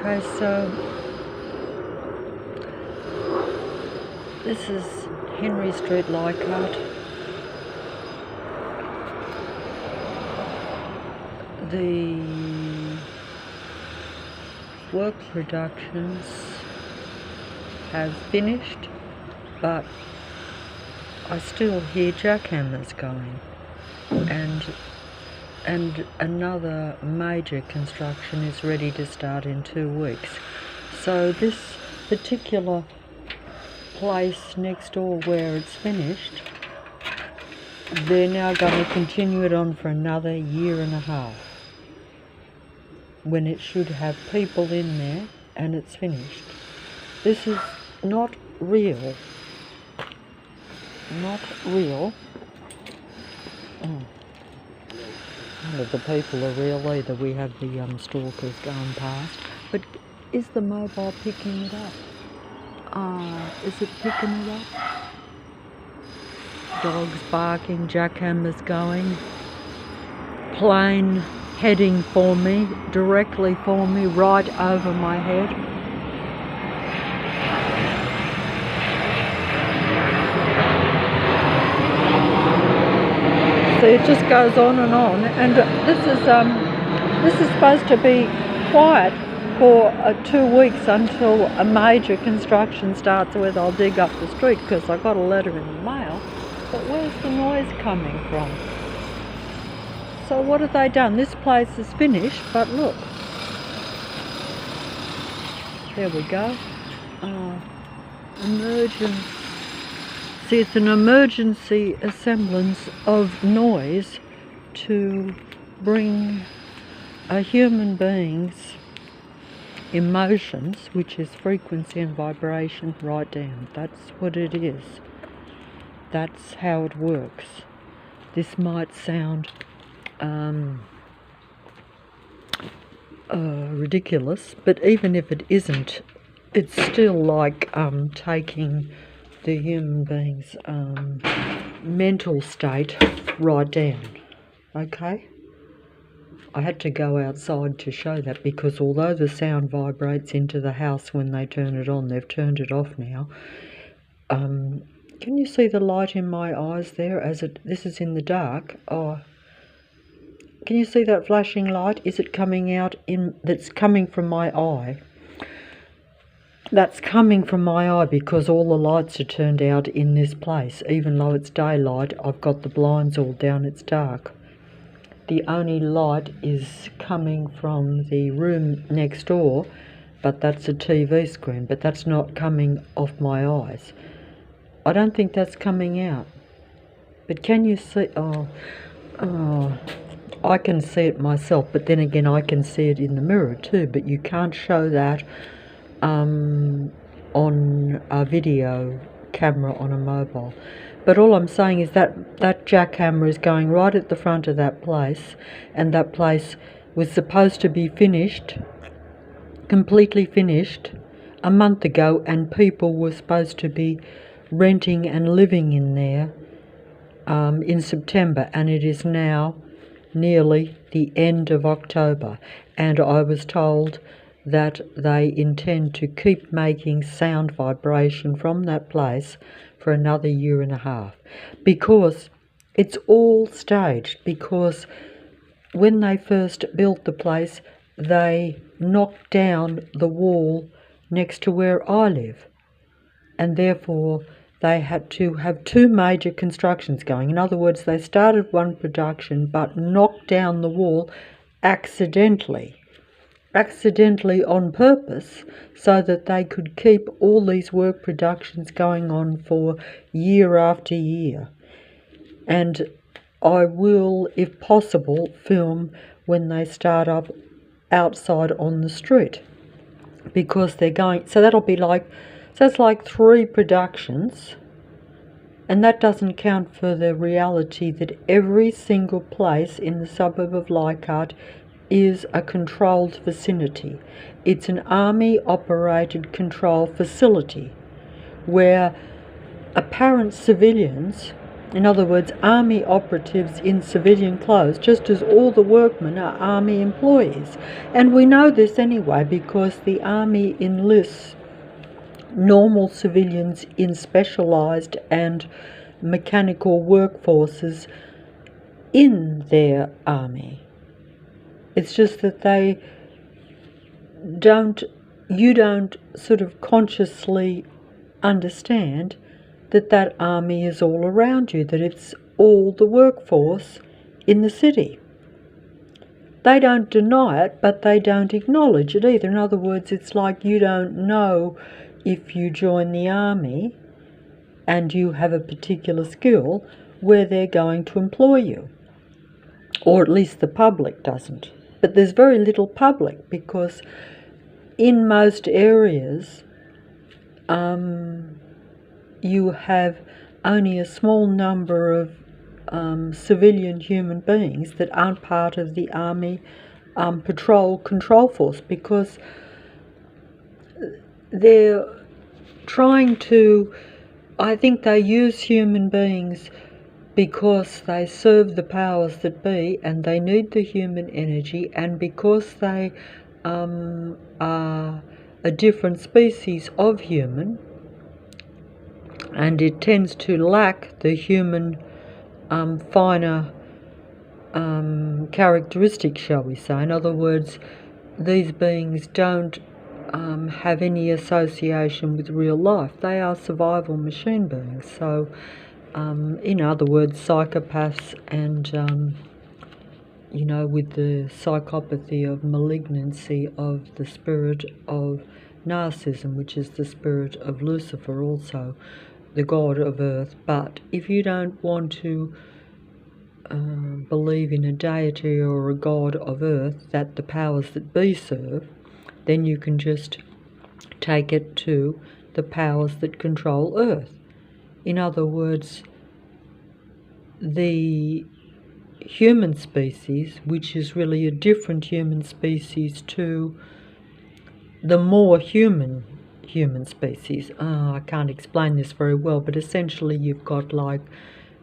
Okay, so this is Henry Street, Leichhardt. The work productions have finished, but I still hear jackhammers going, and another major construction is ready to start in 2 weeks. So this particular place next door where it's finished, they're now going to continue it on for another 1.5 years, when it should have people in there and it's finished. This is not real. Not real. None of the people are real either. We have the stalkers going past. But is the mobile picking it up? Is it picking it up? Dogs barking, jackhammers going. Plane heading for me, directly for me, right over my head. So it just goes on, and this is supposed to be quiet for 2 weeks until a major construction starts where they'll dig up the street, because I got a letter in the mail. But where's the noise coming from? So what have they done? This place is finished, but look. There we go. Emergency. See, it's an emergency assemblance of noise to bring a human being's emotions, which is frequency and vibration, right down. That's what it is. That's how it works. This might sound ridiculous, but even if it isn't, it's still like taking the human being's mental state right down. Okay? I had to go outside to show that, because although the sound vibrates into the house when they turn it on, they've turned it off now. Can you see the light in my eyes there? This is in the dark. Oh, can you see that flashing light? Is it coming out that's coming from my eye? That's coming from my eye because all the lights are turned out in this place. Even though it's daylight, I've got the blinds all down, it's dark. The only light is coming from the room next door, but that's a TV screen, but that's not coming off my eyes. I don't think that's coming out. But can you see? Oh, I can see it myself, but then again I can see it in the mirror too, but you can't show that on a video camera on a mobile. But all I'm saying is that that jackhammer is going right at the front of that place, and that place was supposed to be finished, completely finished, a month ago, and people were supposed to be renting and living in there in September, and it is now nearly the end of October, and I was told that they intend to keep making sound vibration from that place for another 1.5 years, because it's all staged. Because when they first built the place, they knocked down the wall next to where I live, and therefore they had to have 2 major constructions going. In other words, they started one production but knocked down the wall accidentally on purpose, so that they could keep all these work productions going on for year after year. And I will, if possible, film when they start up outside on the street, because they're going, so that'll be like, so it's like 3 productions, and that doesn't count for the reality that every single place in the suburb of Leichhardt is a controlled vicinity. It's an army-operated control facility where apparent civilians In other words, army operatives in civilian clothes, just as all the workmen are army employees. And we know this anyway because the army enlists normal civilians in specialised and mechanical workforces in their army. It's just that you don't sort of consciously understand that army is all around you, that it's all the workforce in the city. They don't deny it, but they don't acknowledge it either. In other words, it's like you don't know if you join the army and you have a particular skill where they're going to employ you. Or at least the public doesn't. But there's very little public because in most areas you have only a small number of civilian human beings that aren't part of the army patrol control force, because they're trying to, I think they use human beings because they serve the powers that be and they need the human energy, and because they are a different species of human, and it tends to lack the human finer characteristics, shall we say. In other words, these beings don't have any association with real life. They are survival machine beings. So, in other words, psychopaths and, with the psychopathy of malignancy of the spirit of narcissism, which is the spirit of Lucifer, also the god of earth. But if you don't want to believe in a deity or a god of earth that the powers that be serve, then you can just take it to the powers that control earth. In other words, the human species, which is really a different human species to the more human species. I can't explain this very well, but essentially you've got like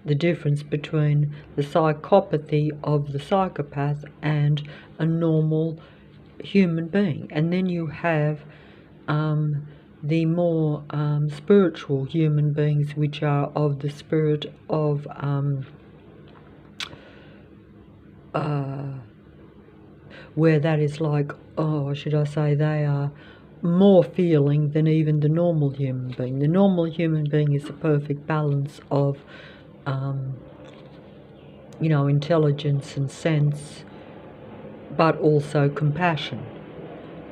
the difference between the psychopathy of the psychopath and a normal human being. And then you have the more spiritual human beings, which are of the spirit of where that is like, should I say, they are more feeling than even the normal human being. The normal human being is a perfect balance of, intelligence and sense, but also compassion.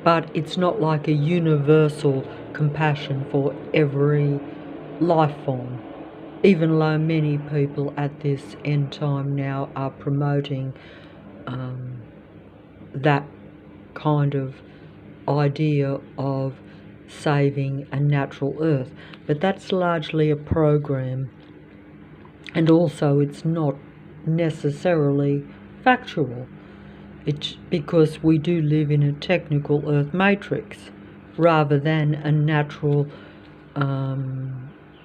But it's not like a universal compassion for every life form, even though many people at this end time now are promoting that kind of idea of saving a natural earth. But that's largely a program, and also it's not necessarily factual. It's because we do live in a technical earth matrix rather than a natural earth.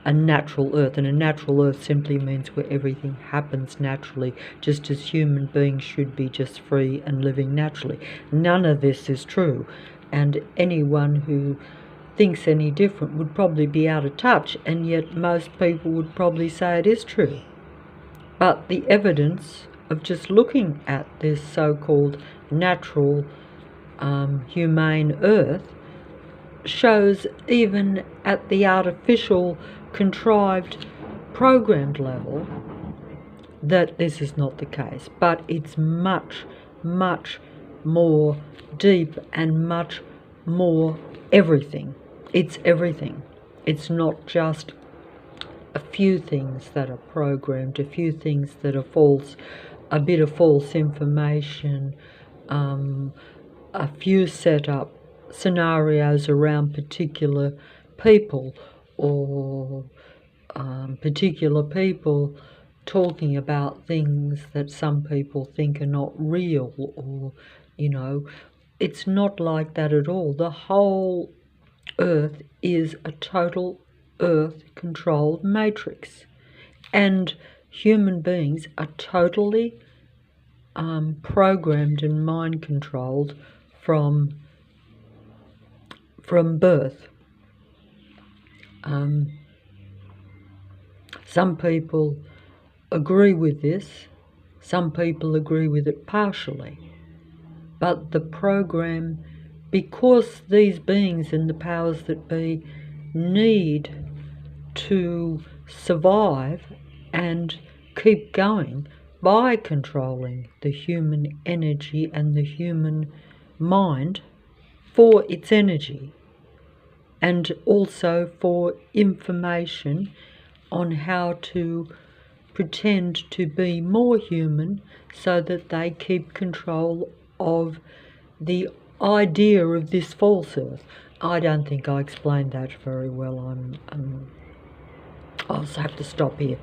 And a natural earth simply means where everything happens naturally, just as human beings should be just free and living naturally. None of this is true, and anyone who thinks any different would probably be out of touch, and yet most people would probably say it is true. But the evidence of just looking at this so-called natural humane earth shows, even at the artificial contrived programmed level, that this is not the case. But it's much, much more deep and much more everything. It's everything. It's not just a few things that are programmed, a few things that are false, a bit of false information, a few set up scenarios around particular people, or particular people talking about things that some people think are not real, or, it's not like that at all. The whole earth is a total earth controlled matrix, and human beings are totally programmed and mind controlled from birth. Some people agree with this, some people agree with it partially, but the program, because these beings and the powers that be need to survive and keep going by controlling the human energy and the human mind for its energy, and also for information on how to pretend to be more human so that they keep control of the idea of this false earth. I don't think I explained that very well. I'll just have to stop here.